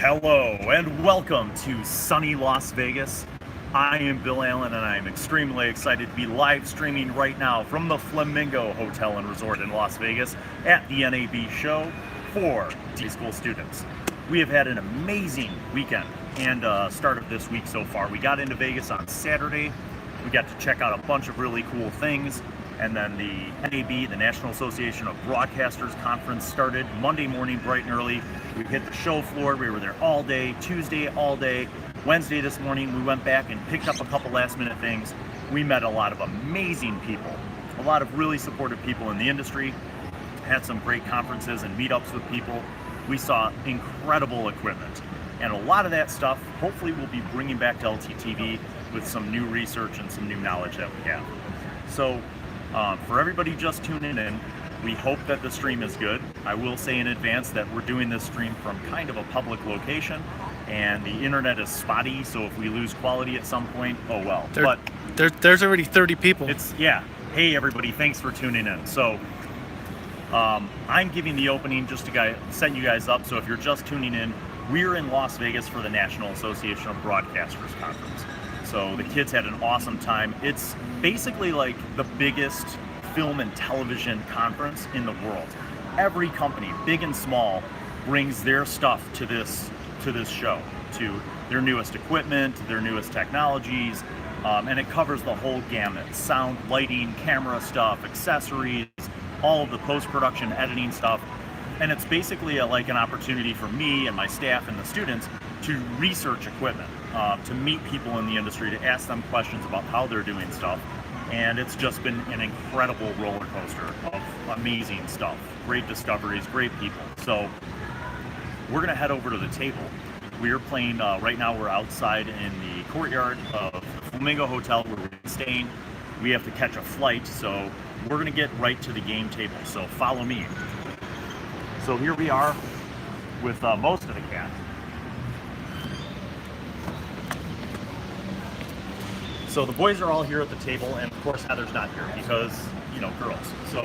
Hello and welcome to sunny Las Vegas. I am Bill Allen and I am extremely excited to be live streaming right now from the Flamingo Hotel and Resort in Las Vegas at the NAB Show for D-School students. We have had an amazing weekend and start of this week so far. We got into Vegas on Saturday. We got to check out a bunch of really cool things. And then the NAB, the National Association of Broadcasters Conference, started Monday morning bright and early. We hit the show floor. We were there all day, Tuesday all day. Wednesday this morning, we went back and picked up a couple last minute things. We met a lot of amazing people, a lot of really supportive people in the industry, had some great conferences and meetups with people. We saw incredible equipment. And a lot of that stuff, hopefully we'll be bringing back to LTTV with some new research and some new knowledge that we have. So, for everybody just tuning in, we hope that the stream is good. I will say in advance that we're doing this stream from kind of a public location, and the internet is spotty, so if we lose quality at some point, oh well. There's already 30 people. Yeah. Hey everybody, thanks for tuning in. So, I'm giving the opening just to set you guys up, so if you're just tuning in, we're in Las Vegas for the National Association of Broadcasters Conference. So the kids had an awesome time. It's basically like the biggest film and television conference in the world. Every company, big and small, brings their stuff to this show, to their newest equipment, their newest technologies, and it covers the whole gamut: sound, lighting, camera stuff, accessories, all of the post-production editing stuff. And it's basically like an opportunity for me and my staff and the students to research equipment, to meet people in the industry, to ask them questions about how they're doing stuff. And it's just been an incredible roller coaster of amazing stuff, great discoveries, great people. So we're gonna head over to the table. We're playing, right now we're outside in the courtyard of the Flamingo Hotel where we're staying. We have to catch a flight, so we're gonna get right to the game table, so follow me. So here we are with most of the cast. So the boys are all here at the table, and of course Heather's not here because, you know, girls. So,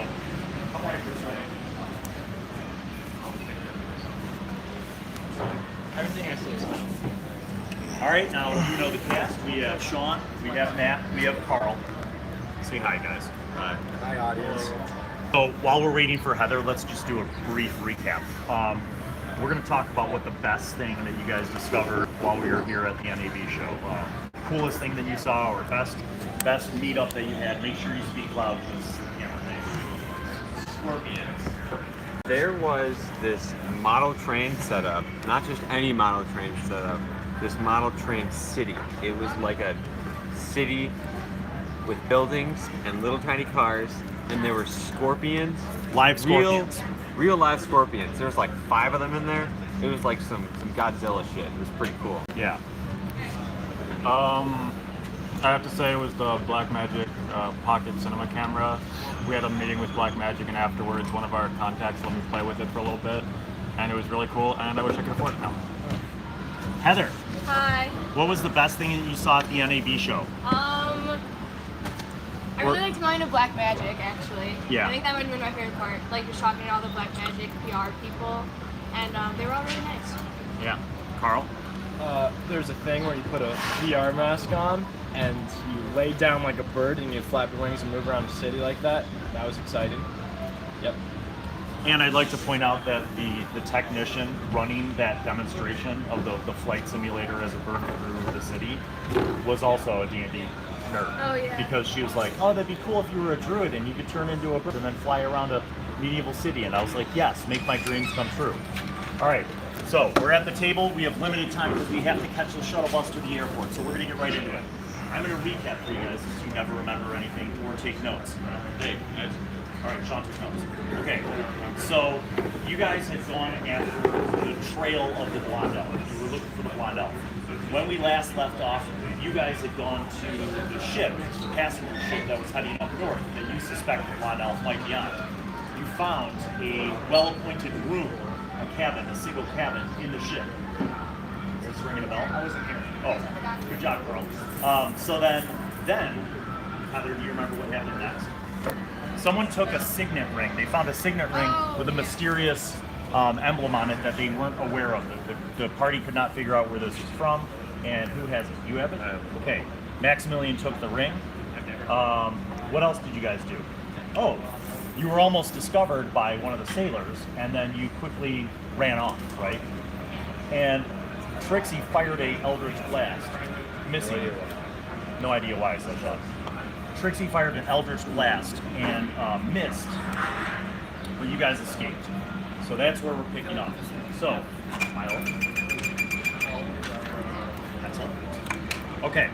everything I say is fine. All right, now you know the cast. We have Sean, we have Matt, we have Carl. Say hi, guys. Hi. Hi, audience. So while we're waiting for Heather, let's just do a brief recap. We're going to talk about what the best thing that you guys discovered while we were here at the NAB show. Coolest thing that you saw, or best meetup that you had. Make sure you speak loud because, you know, scorpions. There was this model train setup, not just any model train setup, this model train city. It was like a city with buildings and little tiny cars, and there were scorpions. Live scorpions. Real live scorpions. There was like 5 of them in there. It was like some Godzilla shit. It was pretty cool. Yeah. I have to say it was the Blackmagic pocket cinema camera. We had a meeting with Blackmagic, and afterwards one of our contacts let me play with it for a little bit, and it was really cool, and I wish I could afford it now. Heather. Hi. What was the best thing that you saw at the NAB show? I really liked going to Blackmagic, actually. Yeah. I think that would have been my favorite part. Like just talking to all the Blackmagic PR people, and they were all really nice. Yeah. Carl? There's a thing where you put a VR mask on and you lay down like a bird and you flap your wings and move around the city like that. That was exciting. Yep. And I'd like to point out that the technician running that demonstration of the flight simulator as it burned through the city was also a D&D nerd. Oh, yeah. Because she was like, oh, that'd be cool if you were a druid and you could turn into a bird and then fly around a medieval city. And I was like, yes, make my dreams come true. All right. So we're at the table. We have limited time because we have to catch the shuttle bus to the airport. So we're going to get right into it. I'm going to recap for you guys if you never remember anything or take notes. Hey, guys. All right, Sean took notes. Okay, so you guys had gone after the trail of the blonde elf. You were looking for the blonde elf. When we last left off, you guys had gone to the ship, the passenger ship that was heading up north that you suspect the blonde elf might be on. You found a well-appointed room, a cabin, a single cabin in the ship. Is this ringing a bell? I wasn't here. Oh, good job, girl. So then, Heather, do you remember what happened next? Someone took a signet ring. They found a signet ring with a mysterious emblem on it that they weren't aware of. The party could not figure out where this was from, and who has it? You have it? Okay. Maximillian took the ring. What else did you guys do? Oh, you were almost discovered by one of the sailors, and then you quickly ran off, right? And Trixie fired a Eldritch Blast, missing. No idea why I said that. Trixie fired an Eldritch Blast and missed, but you guys escaped. So that's where we're picking up. So, Milo. That's all. Okay.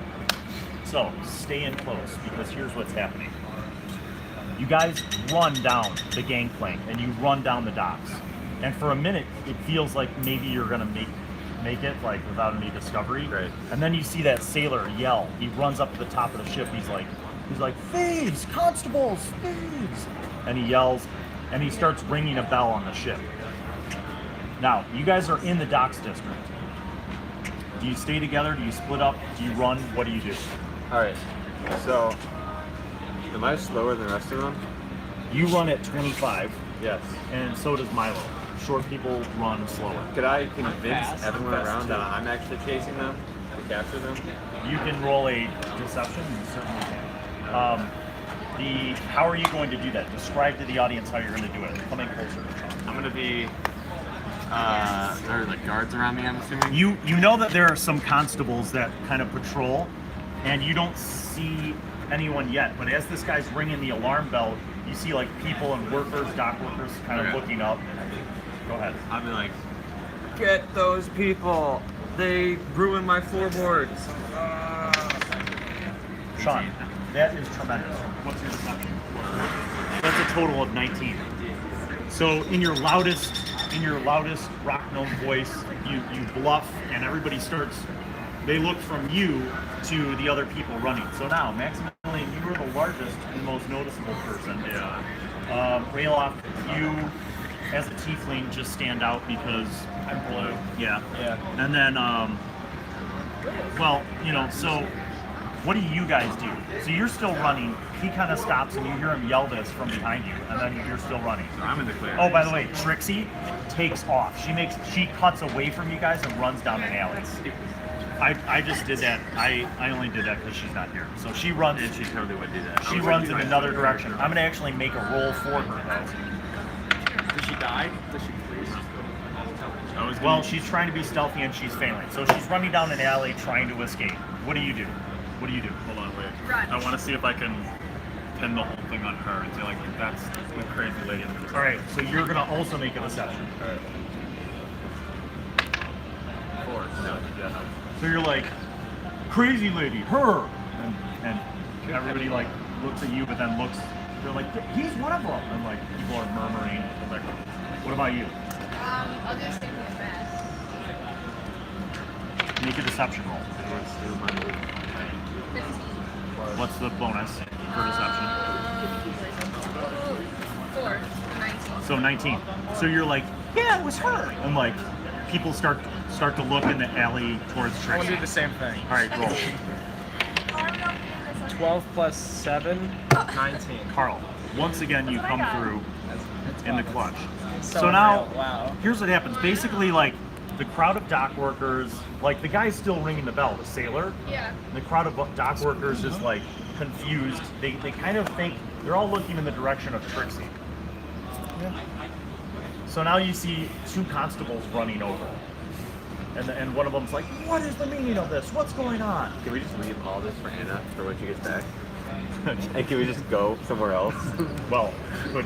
So, stay in close, because here's what's happening. You guys run down the gangplank, and you run down the docks. And for a minute, it feels like maybe you're gonna make it, like, without any discovery. Right. And then you see that sailor yell. He runs up to the top of the ship. He's like, thieves, constables, thieves. And he yells, and he starts ringing a bell on the ship. Now, you guys are in the docks district. Do you stay together? Do you split up? Do you run? What do you do? Alright, so am I slower than the rest of them? You run at 25, Yes. and so does Milo. Short people run slower. Could I convince everyone around that I'm actually chasing them to capture them? You can roll a deception, you certainly can. How are you going to do that? Describe to the audience how you're going to do it. Come in closer. I'm gonna be. There are like guards around me, I'm assuming. You know that there are some constables that kind of patrol, and you don't see anyone yet. But as this guy's ringing the alarm bell, you see like people and workers, dock workers, kind of looking up. Go ahead. I'll be like, get those people! They ruined my floorboards! Sean, that is tremendous. What's your deception? That's a total of 19. So in your loudest rock gnome voice, you bluff, and everybody starts. They look from you to the other people running. So now, Maximillian, you were the largest and most noticeable person. Yeah. Ralof, you as a tiefling just stand out because I'm blue. yeah. Yeah. And then, well, so what do you guys do? So you're still running. He kind of stops, and you hear him yell this from behind you, and then you're still running. So I'm in the clear. Oh, by the way, Trixie takes off. She cuts away from you guys and runs down an alley. I just did that. I only did that because she's not here. So she runs. And she totally would do that. She runs in another direction. I'm gonna actually make a roll for her though. Does she die? Does she please? Well, she's trying to be stealthy and she's failing. So she's running down an alley trying to escape. What do you do? What do you do? Hold on, wait. Run. I want to see if I can pin the whole thing on her and say like that's the crazy lady. All right. So you're gonna also make a deception. Four. No, yeah. So you're like, crazy lady, her, and everybody like looks at you, but then looks. They're like, he's one of them, and like people are murmuring. Like, what about you? I'll do the same thing as Matt. Make a deception roll. 15. What's the bonus for deception? 4. 19. So 19. So you're like, yeah, it was her, and like people start to look in the alley towards I want to Trixie. do the same thing. All right, roll. 12 plus 7, 19. Carl, once again you come through That's in the fun. clutch. It's So now, unreal. Wow. here's what happens. Basically, like the crowd of dock workers, like the guy's still ringing the bell, the sailor. Yeah. The crowd of dock workers is like confused. They kind of think they're all looking in the direction of Trixie. So now you see two constables running over. And one of them's like, what is the meaning of this? What's going on? Can we just leave all this for Anna for when she gets back? And can we just go somewhere else? Well, could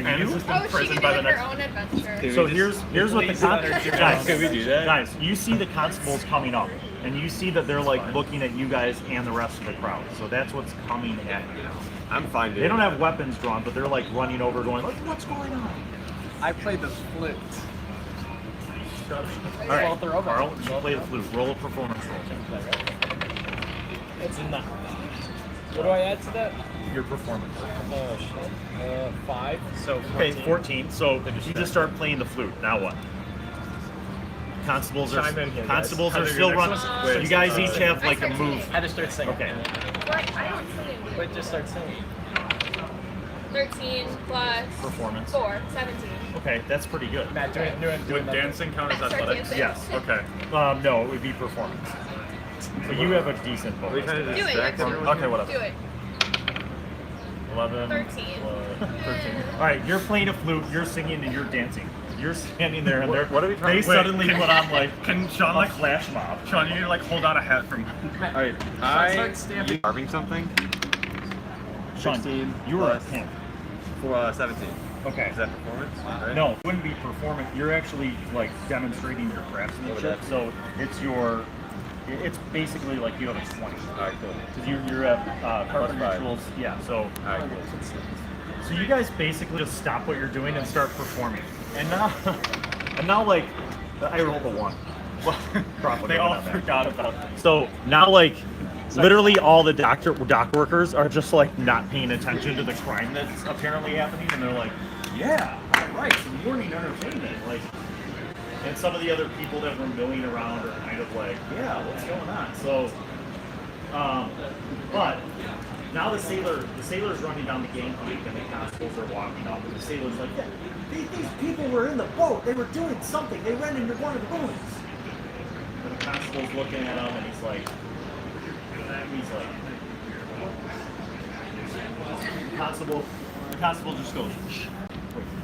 Anna's you? just Oh, in she prison can by do the her next. own adventure. So here's what the guys. Can we do that? Guys, you see the constables coming up, and you see that they're like looking at you guys and the rest of the crowd. So that's what's coming at you now. I'm fine doing They don't that. have weapons drawn, but they're like running over, going like, "What's going on?" I played the flute. All right, Well, they're over. Carl, you play the flute. Roll a performance roll. It's enough. What do I add to that? Your performance. Oh shit. 5. So 14. Okay, 14. So you just start playing the flute. Now what? Constables are Chime in here, guys. constables are Heather, still your running. next one. So you guys each have like a I start move. singing. Heather, start singing. Okay. What? I don't sing. Wait, just start singing. 13 plus Performance. 4. 17. Okay, that's pretty good. Matt, do it. Would dancing count as Matt, start athletics? dancing. Yes. Okay. No, it would be performance. But you have a decent We bonus. kind of Do it. distract everyone. Okay, whatever. Do it. 11. 13. 13. All right, you're playing a flute, you're singing, and you're dancing. You're standing there, and What are we trying they to- suddenly Wait, put on like can Sean a like flash mob. Sean, you need to like hold out a hat from. All right, you carving something Sean, 16 you were a plus- pimp. for 17. Okay. Is that performance? Right? No, it wouldn't be performance. You're actually like demonstrating your craftsmanship. So it's basically like you have a 20. All right, cool. Because you have carpet Plus 5. rituals. Yeah, so. All right, cool. So you guys basically just stop what you're doing and start performing. And now like, I rolled a 1. Well, They all forgot about that. So now like, literally all the dock workers are just like not paying attention to the crime that's apparently happening, and they're like, yeah, all right, some morning entertainment. Like, and some of the other people that were milling around are kind of like, yeah, what's going on? So, but now the sailor's running down the gangplank, and the constables are walking up, and the sailor's like, yeah, these people were in the boat, they were doing something, they ran into one of the buoys. And the constable's looking at him, and he's like, the constable just goes, shh.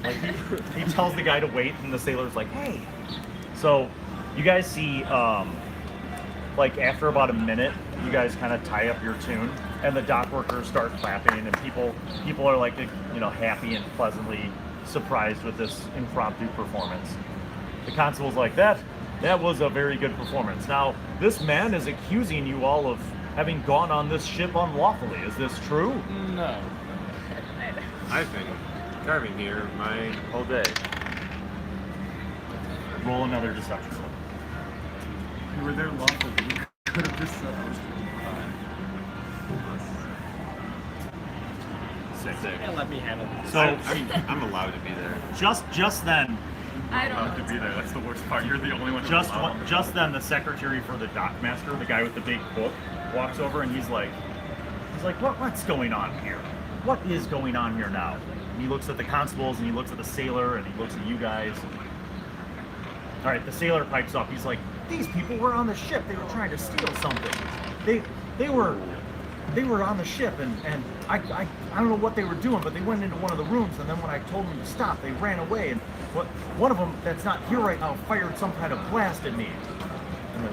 Like he tells the guy to wait, and the sailor's like, hey. So you guys see, like after about a minute, you guys kind of tie up your tune, and the dock workers start clapping, and people are like, you know, happy and pleasantly surprised with this impromptu performance. The constable's like, that was a very good performance. Now, this man is accusing you all of having gone on this ship unlawfully. Is this true? No. I've been carving here my whole day. Roll another deception. You were there lawfully. You could have just said I was Six. And let me handle this. So I'm allowed to be there. just then, I allowed don't to be there. That's the worst part. You're the only one. just then, the secretary for the dockmaster, the guy with the big book, walks over, and he's like, what's going on here? What is going on here now? And he looks at the constables, and he looks at the sailor, and he looks at you guys. All right, the sailor pipes up. He's like, these people were on the ship. They were trying to steal something. They were on the ship, and I don't know what they were doing, but they went into one of the rooms, and then when I told them to stop, they ran away, and one of them that's not here right now fired some kind of blast at me.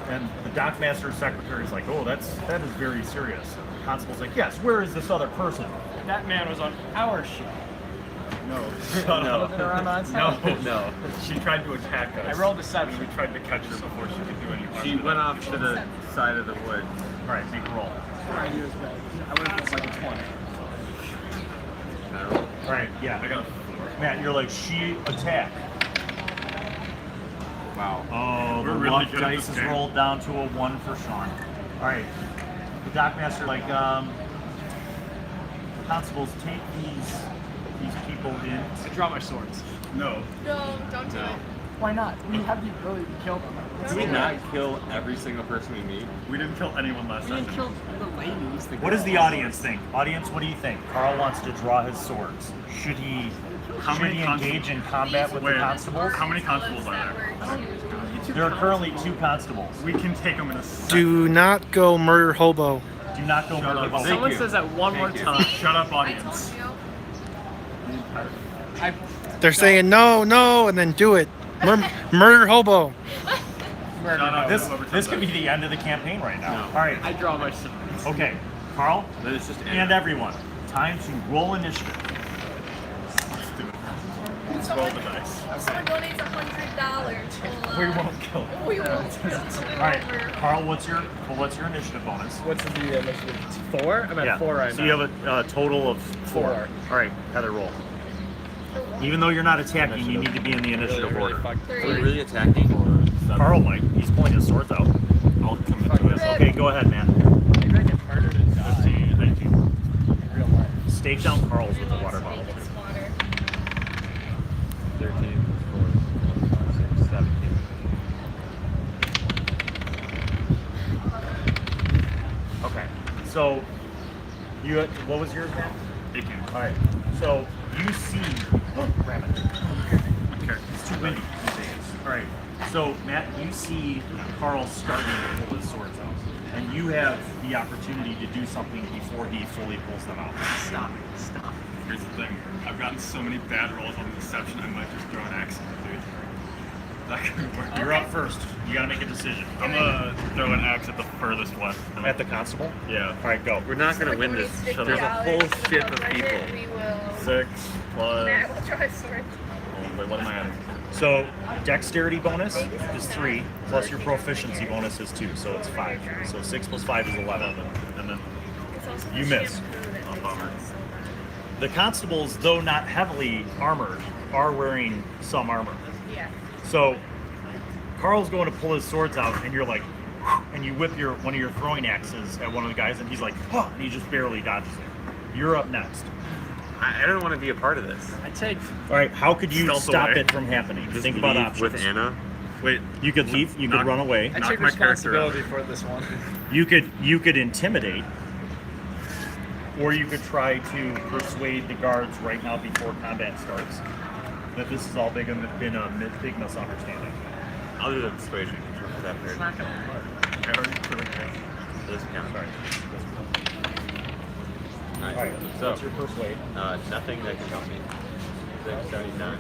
And the dockmaster's secretary is like, oh, that is very serious. The constable's like, yes, where is this other person? That man was on our ship. No. No. Around on site. No. She tried to attack us. I rolled a 7. We tried to catch her before she could do any harm. She went off to the side of the wood. All right, make a roll. I would have put like a 20. All right, yeah. I got a 4. Matt, you're like, she attacked. Wow. Oh, We're the really luck good at dice this is game. rolled down to a 1 for Sean. All right, the dockmaster like, constables, take these people in. I draw my swords. No. No, don't do No. it. Why not? We have the ability to kill them. Do we not kill every single person we meet? We didn't kill anyone last We time. didn't kill the ladies. What does the audience think? Audience, what do you think? Carl wants to draw his swords. Should he engage in combat with the constables? How many constables are there? There are currently 2 constables. We can take them in a second. Do not go murder hobo. Do not go murder up. hobo. Thank Someone you. says that one more Thank you. time. Shut up, I audience. told you. They're saying no, no, and then do it. Murder hobo. Shut up. This could be the end of the campaign right now. No. All right. I draw my swords. Okay, Carl Then it's just and everyone, time to roll initiative. Let's roll the dice. Someone donates $100. We won't kill him. We won't kill All right, Carl, what's your initiative bonus? What's the initiative? 4? I'm at 4 right now. So you have a total of 4. 4. All right, Heather, roll. Even though you're not attacking, you need to be in the initiative order. fucked. Are we really attacking? Carl might. He's pulling his swords out. I'll come into it. Okay, go ahead, man. Maybe I get harder to die 15, 19. in real life. Stake down Carl's with the water bottle. It's water. 13 plus 4, 6, 17. Okay. So, what was yours, man? 18. All right. So you see, oh, grab it. too windy. All right. So Matt, you see Carl starting to pull his swords out, and you have the opportunity to do something before he fully pulls them out. Stop. Here's the thing. I've gotten so many bad rolls on deception, I might just throw an axe in the dude. That could work. You're up first. You gotta make a decision. I'm gonna throw an axe at the furthest one. At the constable. Yeah. All right, go. We're not gonna win this. There's a whole ship of people. We will. 6 plus. Matt will draw his sword. Oh, wait, what am I adding? So dexterity bonus is 3, plus your proficiency bonus is 2, so it's 5. So 6 plus 5 is 11. And then It's also You the miss. shampoo that makes bummer. it so much. The constables, though not heavily armored, are wearing some armor. Yeah. So Carl's going to pull his swords out, and you're like, and you whip one of your throwing axes at one of the guys, and he's like, huh, and he just barely dodges it. You're up next. I don't want to be a part of this. I take. All right, how could you Stealth stop away. it from happening? Just Think about leave options. with Anna. Wait, You could leave. You could Knock- run away. I Knock take my character out. responsibility for this one. You could intimidate, or you could try to persuade the guards right now before combat starts that this has all been a big misunderstanding. I'll do the persuasion. That It's hurt. not gonna work. I already put it in. This count. Sorry. Alright, All right. so What's your persuade? nothing that can help me. 79.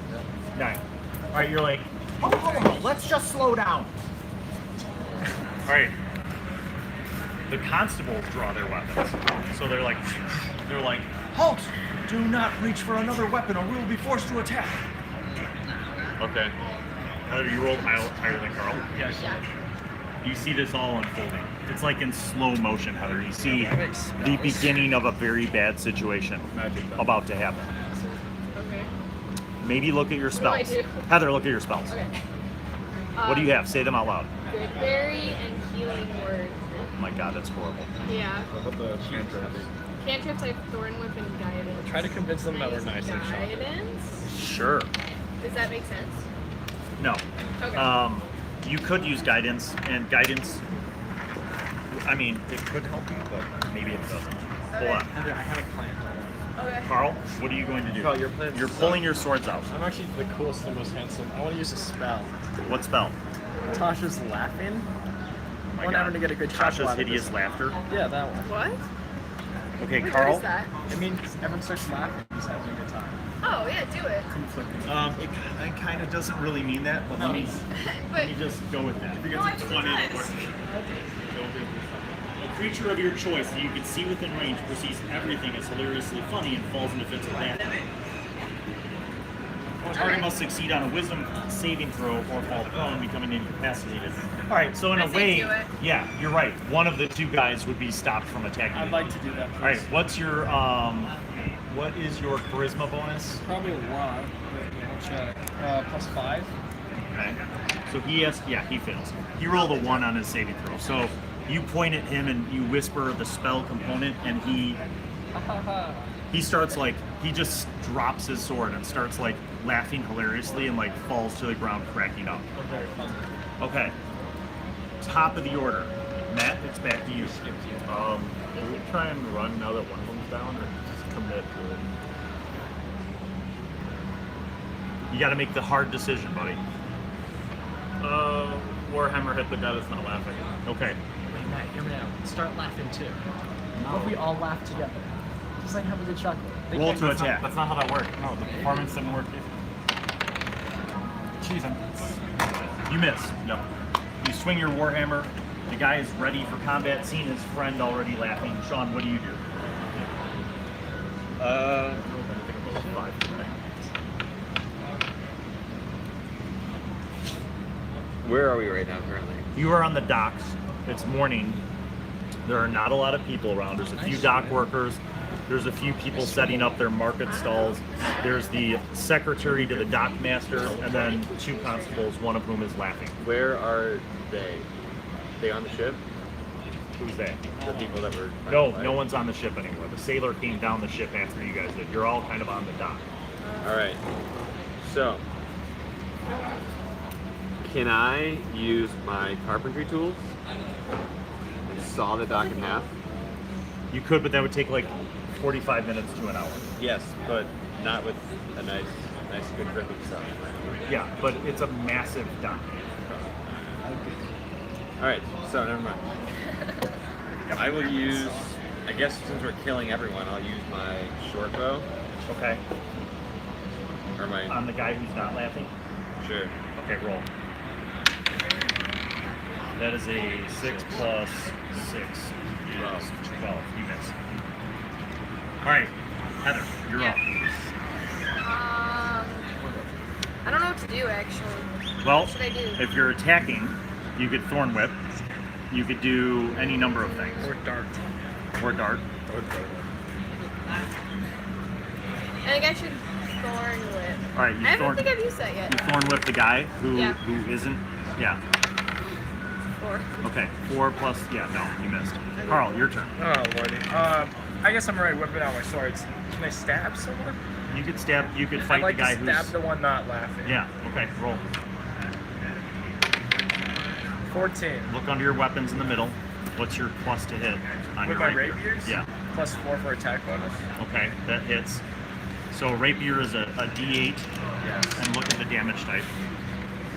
9. All right. You're like, oh, let's just slow down. All right. The constables draw their weapons, so they're like, halt! Do not reach for another weapon, or we will be forced to attack. Okay. Heather, you rolled higher than Carl. Yes. You see this all unfolding. It's like in slow motion, Heather. You see I make the spells. beginning of a very bad situation Magic them. about to happen. Okay. Maybe look at your What do I spells. do? Heather, look at your spells. Okay. What do you have? Say them out loud. Good berry and healing word. Oh my god, that's horrible. Yeah. What about the cantrips? Cantrips like thorn whip and guidance. Try to convince them that we're Use nice and shop. Guidance. Sure. Does that make sense? No. Okay. You could use guidance, and guidance, I mean, it could help you, but maybe it doesn't. Hold on. Heather, I have a plan. Okay. Carl, what are you going to do? Carl, your plan's You're suck. pulling your swords out. I'm actually the coolest and most handsome. I want to use a spell. What spell? Tasha's laughing. Oh my I want god. everyone to get a good chuckle Tasha's out of hideous this. laughter. Yeah, that one. What? Okay, Wait, Carl. What is that? It means everyone starts laughing. He's having a good time. Oh yeah, do it. It kind of doesn't really mean that, but let me But just go with that. no, I think it does. A creature of your choice that you can see within range perceives everything as hilariously funny and falls into fits of laughter. Target must succeed on a wisdom saving throw or fall prone, becoming incapacitated. All right, so in I a say way, do it. yeah, you're right. One of the two guys would be stopped from attacking. I'd you. like to do that. All right, Please. what is your charisma bonus? Probably a lot. Wait, I'll check. +5. Okay. So he fails. He rolled a 1 on his saving throw. So you point at him and you whisper the spell component, and he starts like, he just drops his sword and starts like laughing hilariously and like falls to the ground cracking up. I'm very fun. Okay. Top of the order. Matt, it's back to you. Can we try and run now that one of them's down, or just commit to it? You got to make the hard decision, buddy. Warhammer hit the guy that's not laughing. Okay. Wait, Matt, hear me out. Start laughing too. What if we all laugh together? Just like have a good chuckle. They Roll can't- to That's not, attack. that's not how that worked. No, the performance didn't work. Jeez, You miss. Yep. You swing your warhammer. The guy is ready for combat, seeing his friend already laughing. Sean, what do you do? Where are we right now currently? You are on the docks. It's morning. There are not a lot of people around. There's a few dock workers. There's a few people setting up their market stalls. There's the secretary to the dock master, and then 2 constables, one of whom is laughing. Where are they? They on the ship? Who's that? The people that were. No one's on the ship anymore. The sailor came down the ship after you guys did. You're all kind of on the dock. All right. So, can I use my carpentry tools and saw the dock in half? You could, but that would take like 45 minutes to an hour. Yes, but not with a nice Nice, good gripping stuff. Yeah, but it's a massive dot. Alright, so never mind. I will use, I guess since we're killing everyone, I'll use my short bow. Okay. Or my, On the guy who's not laughing? sure. Okay, roll. That is a 6 plus 6. 12. You miss. Alright, Heather, you're Yeah. up. I don't know what to do actually. Well, What should I do? if you're attacking, you could Thorn Whip. You could do any number of things. Or dart. Or Dart. I think I should Thorn Whip. Alright, you I don't Thorn, think I've used that yet. you Thorn Whip the guy who, Yeah. who isn't. Yeah. 4. Okay, 4 plus. Yeah, no, you missed. Carl, your turn. Oh lordy. I guess I'm already whipping out my swords. Can I stab someone? You could stab. You could I'd fight like the guy to stab who's. the one not laughing. Yeah. Okay. Roll. 14. Look under your weapons in the middle. What's your plus to hit on With your my rapiers? Yeah. Plus 4 for attack bonus. Okay, that hits. So rapier is a D8, Yes. and look at the damage type.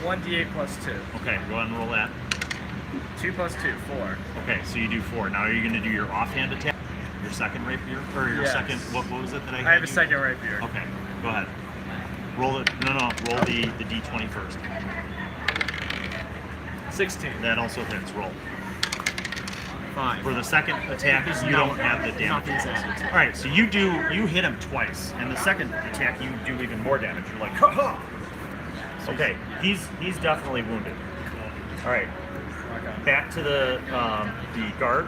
1d8 plus 2. Okay, go ahead and roll that. 2 plus 2, 4. Okay, so you do 4. Now are you going to do your offhand attack? Your second rapier, or your Yes. second? What was it that I had? I have a you? second rapier. Okay, go ahead. Roll it. No, roll the D20 first. 16. That also hits. Roll. 5. For the second attack, you don't have the damage. Nothing's added. All right, so you hit him twice, and the second attack you do even more damage. You're like, ha ha. Okay, he's definitely wounded. All right, back to the guard.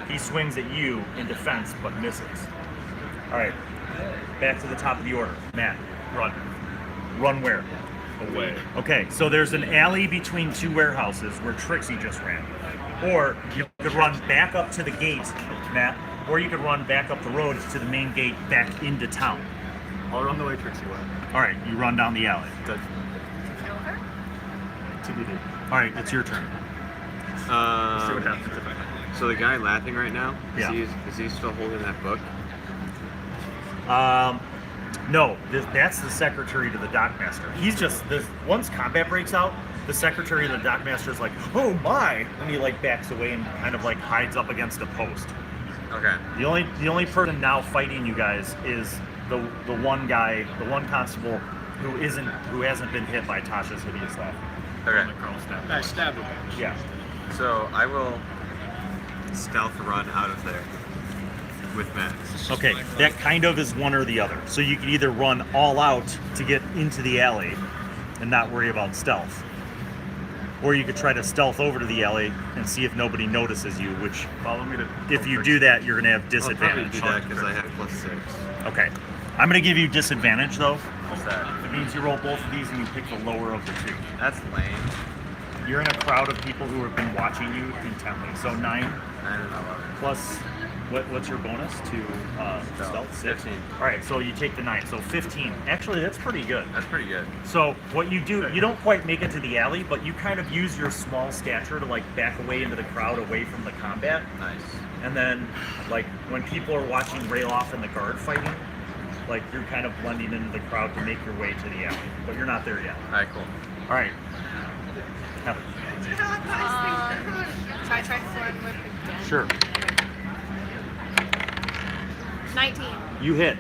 He swings at you in defense, but misses. All right, back to the top of the order. Matt, run. Run where? Away. Okay, so there's an alley between two warehouses where Trixie just ran. Or you could run back up to the gate, Matt, or you could run back up the road to the main gate back into town. I'll run the way Trixie went. All right, you run down the alley. Kill her? TBD. All right, it's your turn. See what happens if I. So the guy laughing right now, Yeah. is he still holding that book? No, that's the secretary to the dockmaster. He's just, once combat breaks out, the secretary of the dockmaster is like, oh my, and he like backs away and kind of like hides up against a post. Okay. The only person now fighting you guys is the one guy, the one constable who hasn't been hit by Tasha's hideous laugh. Okay. I stabbed him. Yeah. So I will stealth run out of there with Max. Okay, that kind of is one or the other. So you could either run all out to get into the alley and not worry about stealth, or you could try to stealth over to the alley and see if nobody notices you, which, Follow me to. if you do that, you're going to have I'll disadvantage. probably do that because I have +6. Okay. I'm going to give you disadvantage, though. What's that? It means you roll both of these and you pick the lower of the two. That's lame. You're in a crowd of people who have been watching you intently. So 9 I don't know. plus, what's your bonus to stealth? 6? 15. All right, so you take the 9, so 15. Actually, that's pretty good. That's pretty good. So what you do, you don't quite make it to the alley, but you kind of use your small stature to like back away into the crowd, away from the combat. Nice. And then, like, when people are watching Ralof and the guard fighting, like, you're kind of blending into the crowd to make your way to the alley. But you're not there yet. All right, cool. All right. Heather. Should I try Thorn Whip again? Sure. 19. You hit.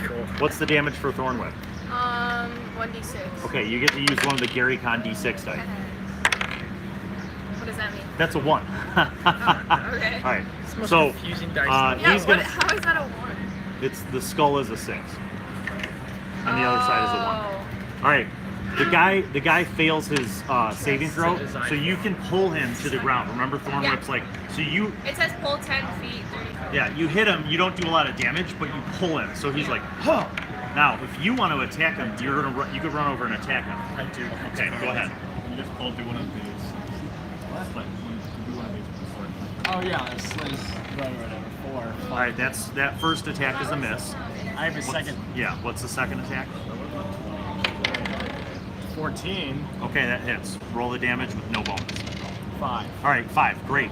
Cool. What's the damage for Thorn Whip? 1d6. Okay, you get to use one of the Gary Con D6 dice. What does that mean? That's a 1. Okay. All right. It's the most So, confusing dice. Yeah, he's gonna. how is that a 1? It's the skull is a 6. On the other side is a 1. Oh. All right. The guy fails his saving throw, so you can pull him to the ground. Remember, Thorn Yeah. Whip's like, so you, It says pull 10 feet, 30 feet. yeah, you hit him. You don't do a lot of damage, but you pull him. So he's like, huh. Now, if you want to attack him, you're gonna run, you could run over and attack him. I do. Okay, go ahead. You just pulled through one of these. Last night, you do one of these with the sword. Oh yeah, it's whatever. 4. All right, that first attack is a miss. I have a second. Yeah. What's the second attack? 14. Okay, that hits. Roll the damage with no bonus. 5. All right, 5. Great.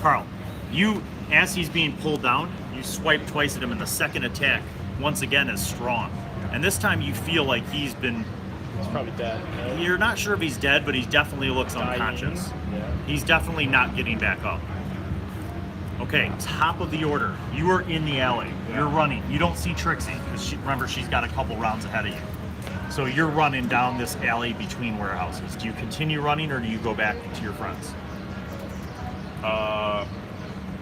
Carl, you, as he's being pulled down, you swipe twice at him, and the second attack, once again, is strong. And this time you feel like he's been, He's probably dead. Right? you're not sure if he's dead, but he definitely looks Dying. unconscious. Yeah. He's definitely not getting back up. Okay, top of the order. You are in the alley. You're running. You don't see Trixie, because remember, she's got a couple rounds ahead of you. So you're running down this alley between warehouses. Do you continue running, or do you go back to your friends? I'm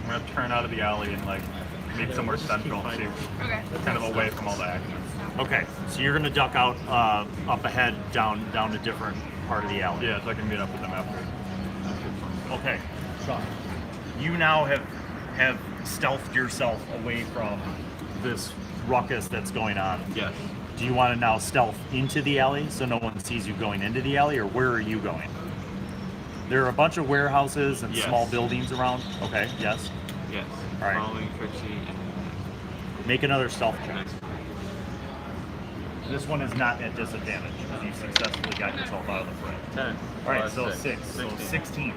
gonna turn out of the alley and like make somewhere central and see, Okay. kind of away from all the action. Okay, so you're gonna duck out up ahead, down a different part of the alley. Yeah, so I can meet up with them after. Okay. You now have stealthed yourself away from this ruckus that's going on. Yes. Do you want to now stealth into the alley so no one sees you going into the alley, or where are you going? There are a bunch of warehouses and Yes. small buildings around. Okay, yes. Yes. All right. Following Trixie and Make another stealth check. next. This one is not at disadvantage because you successfully got yourself out of the fray. 10. All right, plus so 6. 6. So 16.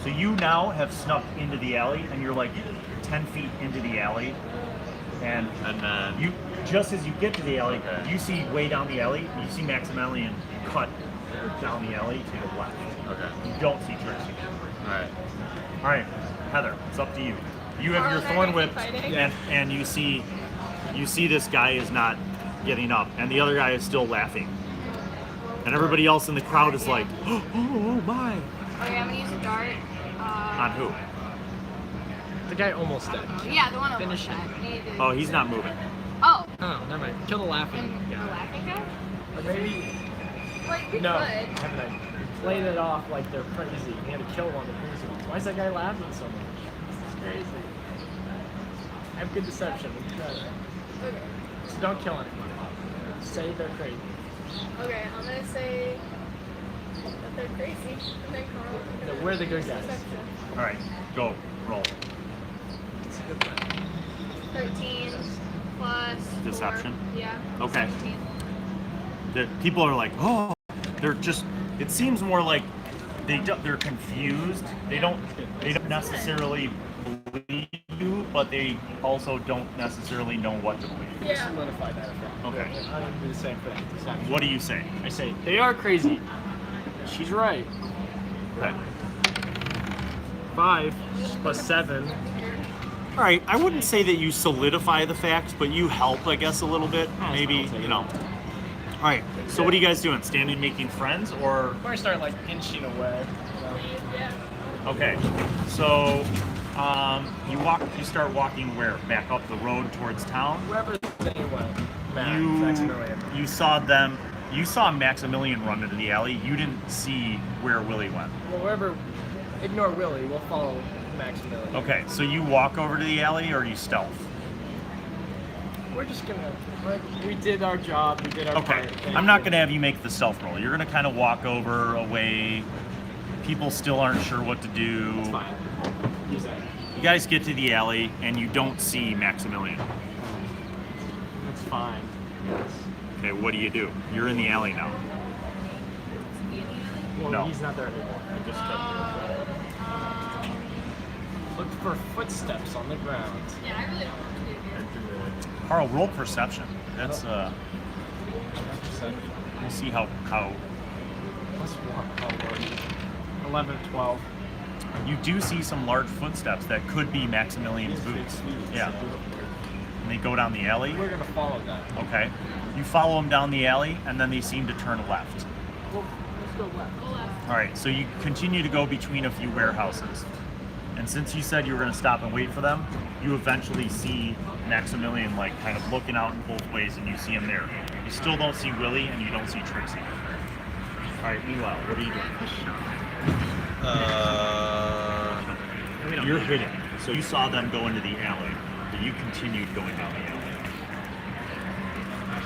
So you now have snuck into the alley, and you're like 10 feet into the alley, and And then you, just as you get to the alley, Okay. you see way down the alley, you see Maximillian cut down the alley to the left. Okay. You don't see Trixie. Alright. All right, Heather, it's up to you. You have Oh, your they're thorn gonna whip, keep fighting? and you see this guy is not getting up, and the other guy is still laughing, and everybody else in the crowd is like, oh my. Okay, I'm gonna use a dart. On who? The guy almost dead. Yeah, the one over Finish that. him. Need to- Oh, he's not moving. Oh, Oh, never mind. Kill the laughing. and the laughing guy? Or maybe Like, we no. could. Haven't I played it off like they're crazy? You had to kill one of the crazy ones. Why is that guy laughing so much? This is crazy. I have good deception. Okay. So don't kill anyone. Say they're crazy. Okay, I'm gonna say that they're crazy. And then Carl. That we're the good guys. All right, go roll. It's a good plan. 13 plus. 4. Deception? Yeah. Okay. 17. The people are like, oh, they're just. It seems more like they're confused. They don't necessarily believe you, but they also don't necessarily know what to believe. Yeah. Solidify that effect. Okay. I'm gonna do the same thing. What do you say? I say they are crazy. She's right. Okay. 5 plus 7. All right, I wouldn't say that you solidify the fact, but you help, I guess, a little bit. Maybe, you know. All right, so what are you guys doing? Standing making friends, or? We're gonna start like inching away. Yeah. Okay, so you start walking where? Back up the road towards town? Wherever they went. Maximillian. You saw Maximillian run into the alley. You didn't see where Willie went. Well, wherever. Ignore Willie. We'll follow Maximillian. Okay, so you walk over to the alley, or you stealth? We're just gonna. We did our job. We did our Okay, part. I'm not gonna have you make the stealth roll. You're gonna kind of walk over, away. People still aren't sure what to do. It's fine. Use that. You guys get to the alley, and you don't see Maximillian. It's fine. Yes. Okay, what do? You're in the alley now. Well, No. he's not there anymore. I just look for footsteps on the ground. Yeah, I really don't know what to do here. Carl, roll perception. That's we'll see how Plus 1. 11, 12. you do see some large footsteps that could be Maximilian's boots. Yeah, and they go down the alley. We're gonna follow that. Okay, you follow them down the alley, and then they seem to turn left. Well, let's go left. Go left. All right, so you continue to go between a few warehouses. And since you said you were going to stop and wait for them, you eventually see Maximillian like kind of looking out in both ways, and you see him there. You still don't see Willie, and you don't see Trixie. All right, meanwhile, what are you doing? You're hidden. So you saw them go into the alley, but you continued going down the alley.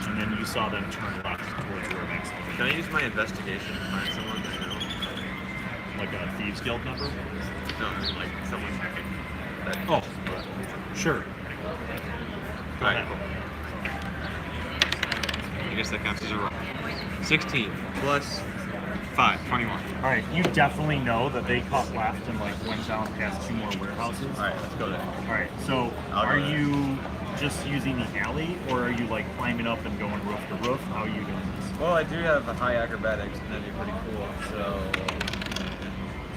And then you saw them turn left towards where Maximillian. Can I use my investigation to find someone that I know? Like a Thieves Guild number? No, like someone that. Oh, sure. Alright, cool. I guess that counts as a roll. 16 plus 5, 21. All right, you definitely know that they cut left and like went down past 2 more warehouses. Alright, let's go there. All right, so I'll go are there. you just using the alley, or are you like climbing up and going roof to roof? How are you doing this? Well, I do have a high acrobatics, and that'd be pretty cool. So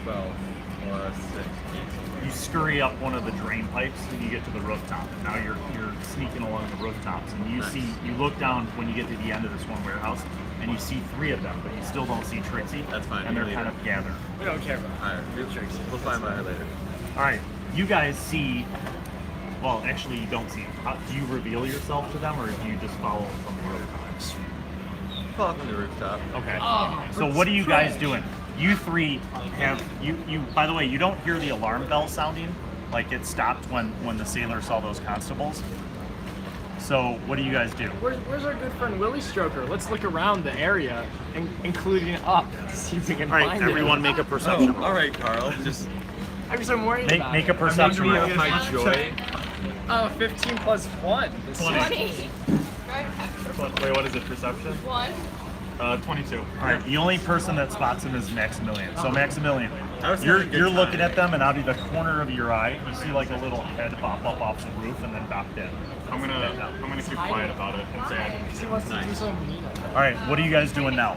12 plus 6. You scurry up one of the drain pipes and you get to the rooftop. And now you're sneaking along the rooftops, and you look down when you get to the end of this one warehouse, and you see 3 of them, but you still don't see Trixie. That's fine. And they're Leave kind it. of gathered. We don't care about All right, we'll find out later. All right, you guys see. Well, actually, you don't see them. Do you reveal yourself to them, or do you just follow them from the rooftops? Fall from the rooftop. Okay. So what are you guys doing? You 3 have you. By the way, you don't hear the alarm bell sounding. Like it stopped when the sailor saw those constables. So what do you guys do? Where's our good friend Willie Stroker? Let's look around the area, including up, to see if we can All right, find everyone, it. make a perception roll. All right, Carl. Just I'm so worried about Make a it. perception me roll. of my joy. Oh, 15 plus 1. This is- 20. Right? Wait, what is it? Perception? 1. 22. All right, the only person that spots him is Maximillian. So Maximillian, I was you're having a good looking time. at them, and out of the corner of your eye, you see like a little head pop up off the roof and then drop dead. I'm gonna keep quiet about it and say I didn't He see wants to do Nice. something mean. All right, what are you guys doing now?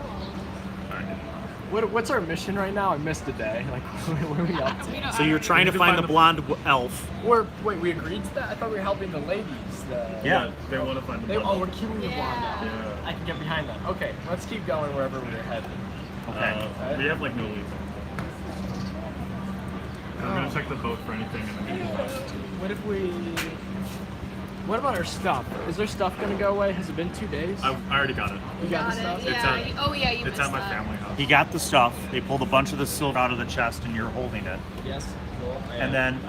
What's our mission right now? I missed a day. Like, what are we up to? So you're trying to find the blonde elf. Wait, we agreed to that? I thought we were helping the ladies. Yeah. They want to find the We're killing the blonde. Yeah. Yeah. I can get behind that. Okay, let's keep going wherever we're headed. Okay. We have like no leads. I'm gonna check the boat for anything in the meantime. What if we... What about our stuff? Is their stuff gonna go away? Has it been 2 days? I already got it. You got the stuff? Yeah. at- Oh yeah, you It's missed at my that. family house. He got the stuff. They pulled a bunch of the silver out of the chest, and you're holding it. Yes. Cool. And then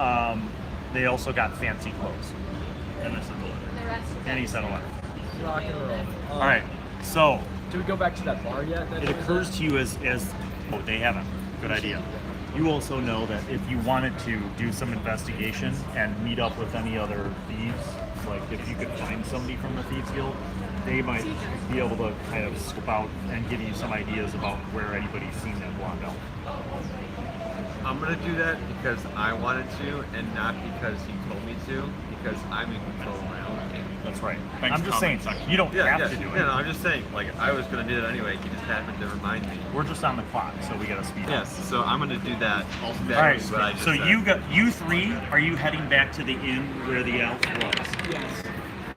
they also got fancy clothes. And I said the letter. The rest of And he it. said a letter. Rock and roll. All right. So Do we go back to that bar yet? it occurs to you as oh, they haven't. Good idea. You also know that if you wanted to do some investigation and meet up with any other thieves, like if you could find somebody from the Thieves Guild, they might be able to kind of scope out and give you some ideas about where anybody's seen that blonde elf. I'm gonna do that because I wanted to, and not because he told me to. Because I'm in control of my own game. That's right. Thanks, I'm just saying, comment section. you don't have to do it. Yeah, no, I'm just saying. Like I was gonna do that anyway. He just happened to remind me. We're just on the clock, so we gotta speed up. Yes. So I'm gonna do that. Exactly All right. what I just So said. you 3, are you heading back to the inn where the elf was? Yes.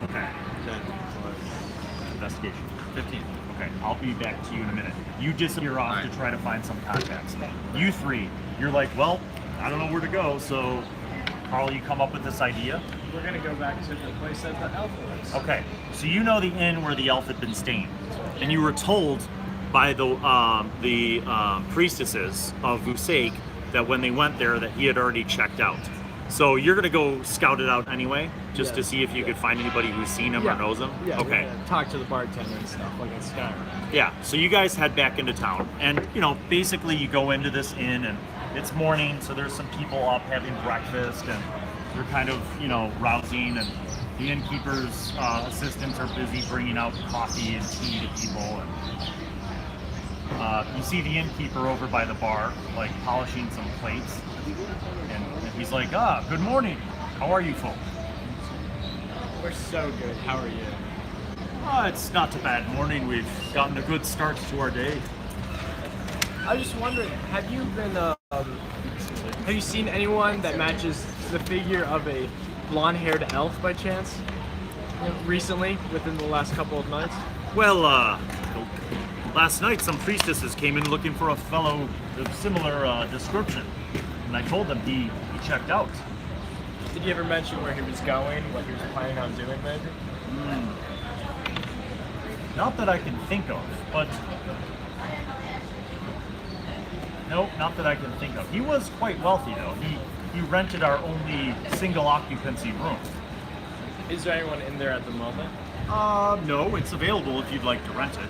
Okay. 10 plus Investigation. 15. Okay, I'll be back to you in a minute. You disappear off Alright. to try to find some contacts. You 3, you're like, well, I don't know where to go, so Carl, you come up with this idea. We're gonna go back to the place that the elf was. Okay, so you know the inn where the elf had been staying, and you were told by the priestesses of Vusake that when they went there that he had already checked out. So you're gonna go scout it out anyway, just Yeah. to see if you could find anybody who's seen him or knows him. Yeah. we're Okay. gonna talk to the bartender and stuff like in Skyrim. Yeah, so you guys head back into town, and basically you go into this inn, and it's morning, so there's some people up having breakfast, and they're kind of rousing, and the innkeeper's assistants are busy bringing out coffee and tea to people, and you see the innkeeper over by the bar, like polishing some plates, and he's like, good morning, how are you folk? We're so good. How are you? It's not a bad morning, we've gotten a good start to our day. I was just wondering, have you been, have you seen anyone that matches the figure of a blonde-haired elf by chance? Recently, within the last couple of nights? Well, last night some priestesses came in looking for a fellow of similar description, and I told them he checked out. Did you ever mention where he was going, what he was planning on doing, maybe? Not that I can think of, but nope, not that I can think of. He was quite wealthy though. He rented our only single occupancy room. Is there anyone in there at the moment? No, it's available if you'd like to rent it.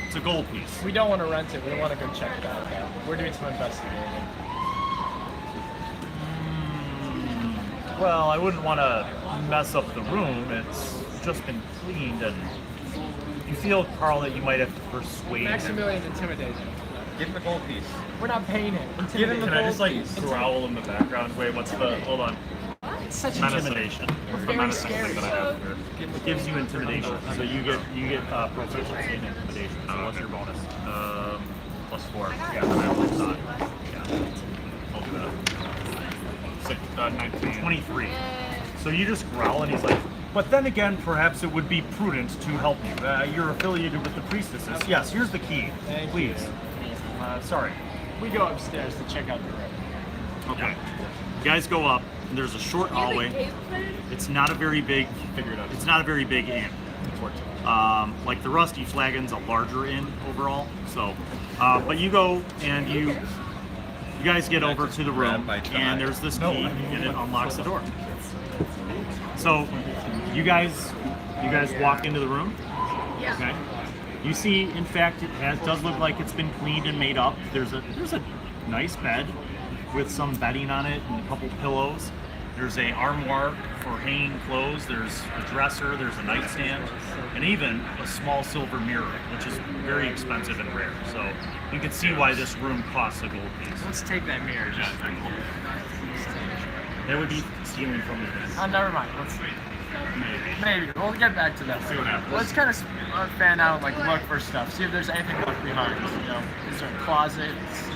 It's a gold piece. We don't want to rent it. We want to go check it out. We're doing some investigating. Well, I wouldn't want to mess up the room. It's just been cleaned, and you feel, Carl, that you might have to persuade him. Maximillian intimidating. Give him the gold piece. We're not paying him. Give him the Can I gold just like piece. growl in the background? Wait, what's the? Hold on. What? such Intimidation. What's the Very menacing scary. thing that I have here? It gives you intimidation, so you get proficiency in intimidation. So what's your bonus? +4. Yeah, that works on. Yeah, I'll do that. 19. 23. So you just growl, and he's like, but then again, perhaps it would be prudent to help you. You're affiliated with the priestesses. Yes, here's the key. Thank Please. Sorry. We go upstairs to check out the room. Okay. You guys go up, and there's a short hallway. It's not a very big. Figure it out. It's not a very big inn. Like the Rusty Flagon's a larger inn overall. So, but you go and you guys get over to the room, and there's this key, and it unlocks the door. So, you guys walk into the room. Yeah. Okay. You see, in fact, does look like it's been cleaned and made up. There's a nice bed with some bedding on it and a couple pillows. There's a armoire for hanging clothes. There's a dresser. There's a nightstand, and even a small silver mirror, which is very expensive and rare. So you can see why this room costs a gold piece. Let's take that mirror. Just That would be stealing from the Oh, never mind. Maybe. We'll get back to that. See what happens. Let's kind of fan out, like look for stuff. See if there's anything left behind. You know, is there closets,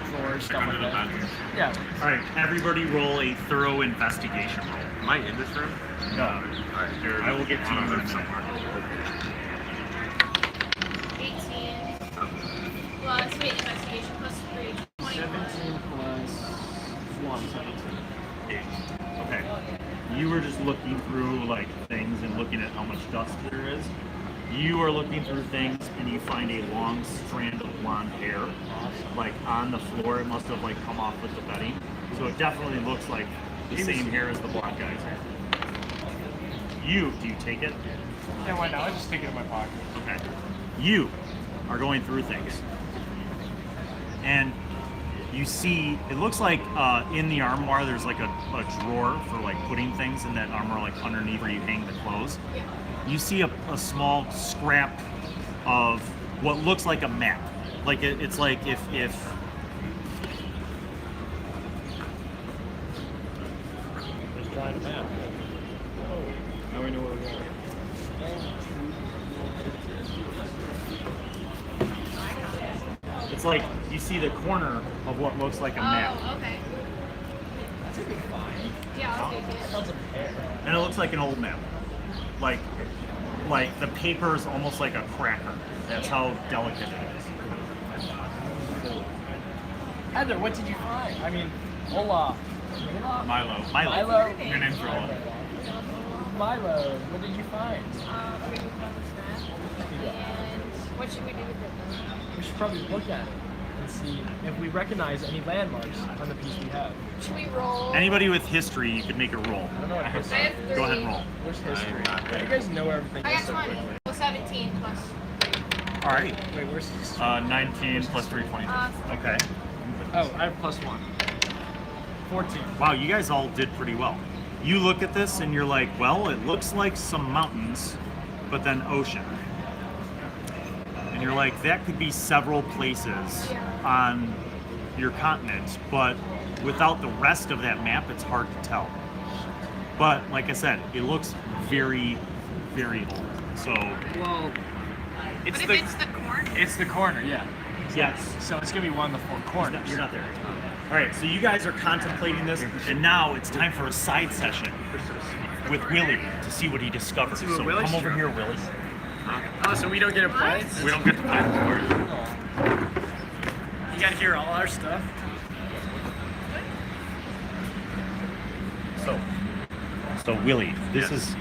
drawers, stuff like that? Yeah. All right, everybody roll a thorough investigation roll. Am I in this room? No, Alright, I will get to you in a minute. 18 plus, wait, investigation plus 3. 17 plus 1, 17. Okay. You were just looking through like things and looking at how much dust there is. You are looking through things and you find a long strand of blonde hair, like on the floor. It must have like come off with the bedding. So it definitely looks like the same hair as the blonde guy's hair. Do you take it? Yeah, why not? I'll just stick it in my pocket. Okay. You are going through things. And you see, it looks like in the armoire there's like a drawer for like putting things in that armoire, like underneath where you hang the clothes. You see a small scrap of what looks like a map. Like it's like if Just drawing a map. Now we know where we're going. it's like you see the corner of what looks like a map. Oh, okay. That's a big find. Yeah, I'll take it. Sounds like hair. And it looks like an old map. Like the paper is almost like a cracker. That's how delicate it is. Heather, what did you find? I mean, hola. Milo. Milo. Your name's Ralof. Milo, what did you find? We can find this map. And what should we do with it then? We should probably look at it and see if we recognize any landmarks on the piece we have. Should we roll? Anybody with history, you could make a roll. I don't know what I history have 3. Go ahead and roll. Where's history? I'm not You guys know everything. I got so 20. quickly. Well, 17 plus. All right. Wait, where's history? 19 plus 3, 22. Okay. Oh, I have plus 1. 14. Wow, you guys all did pretty well. You look at this and you're like, well, it looks like some mountains, but then ocean. And you're like, that could be several places on your continent, but without the rest of that map, it's hard to tell. But like I said, it looks very, very old. So, Well, But if it's the corner. it's the corner, yeah. yes. So it's gonna be one of the 4 corners. You're not there. All right, so you guys are contemplating this, and now it's time for a side session with Willie to see what he discovers. See what So Willie's come over doing. here, Willie. Oh, so we don't get to play? We don't get to play before. You gotta hear all our stuff. So Willie, this is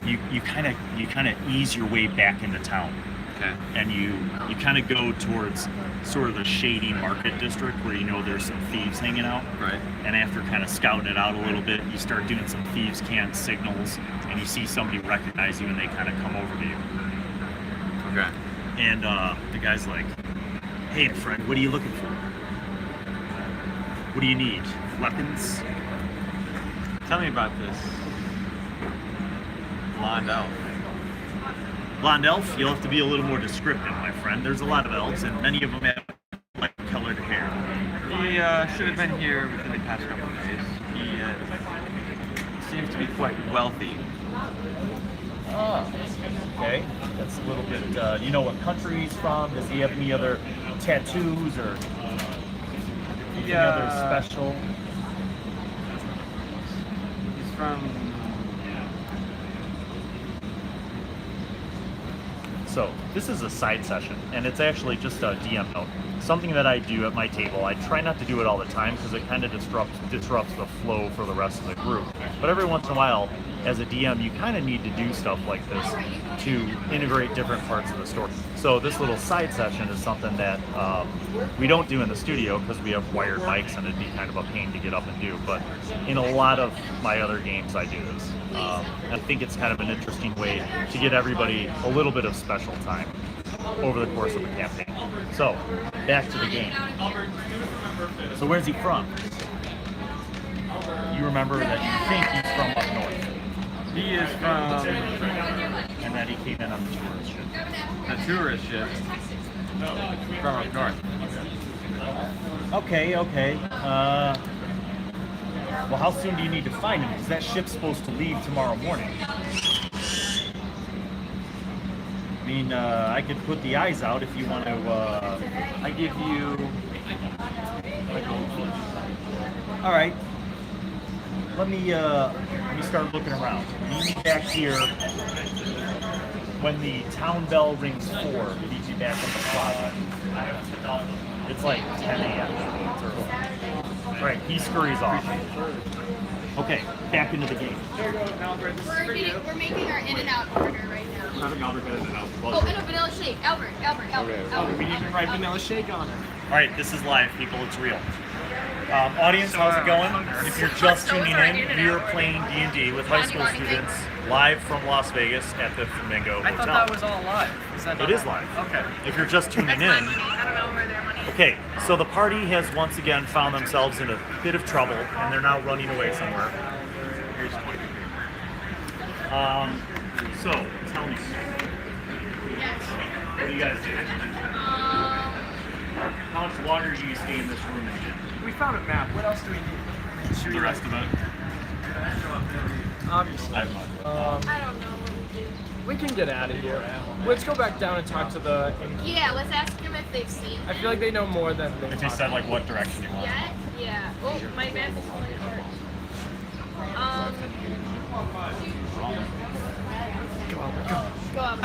you kind of ease your way back into town. Okay. And you kind of go towards sort of the shady market district where you know there's some thieves hanging out. Right. And after kind of scouting it out a little bit, you start doing some thieves' can't signals, and you see somebody recognize you, and they kind of come over to you. Okay. And the guy's like, "Hey, friend, what are you looking for? What do you need? Weapons?" Tell me about this blonde elf. Blonde elf? You'll have to be a little more descriptive, my friend. There's a lot of elves, and many of them have light-colored hair. He should have been here within the past couple of days. seems to be quite wealthy. Oh, okay. That's a little bit. Do you know what country he's from? Does he have any other tattoos or any other special? He's from. So this is a side session, and it's actually just a DM note. Something that I do at my table. I try not to do it all the time because it kind of disrupts the flow for the rest of the group. But every once in a while, as a DM, you kind of need to do stuff like this to integrate different parts of the story. So this little side session is something that we don't do in the studio because we have wired mics and it'd be kind of a pain to get up and do. But in a lot of my other games, I do this. I think it's kind of an interesting way to get everybody a little bit of special time over the course of the campaign. So, back to the game. So where's he from? You remember that you think he's from up north. He is from And that he came in on the tourist ship. a tourist ship from up north. Okay. Well, how soon do you need to find him? Because that ship's supposed to leave tomorrow morning. I mean, I could put the eyes out if you want to. I give you. All right. Let me start looking around. Meet me back here when the town bell rings 4. Meet me back in the plaza. It's like 10 a.m. It's early. All right, he scurries off. Okay, back into the game. We're making our In-N-Out order right now. Oh, and a vanilla shake. Albert. We need to write vanilla shake on it. All right, this is live, people. It's real. Audience, how's it going? If you're just tuning in, we are playing D&D with high school students live from Las Vegas at the Flamingo Hotel. I thought that was all live. Is that It is live. Okay. If you're just tuning in, okay, so the party has once again found themselves in a bit of trouble, and they're now running away somewhere. So, tell me, what do you guys do? How much longer do you stay in this room again? We found a map. What else do we need? The rest of it? Obviously. I don't know what we do. We can get out of here. Let's go back down and talk to the. Yeah, let's ask them if they've seen I feel like they know more than they If you said like what direction you want. yet. Yeah. Oh, my map is falling apart. Go up.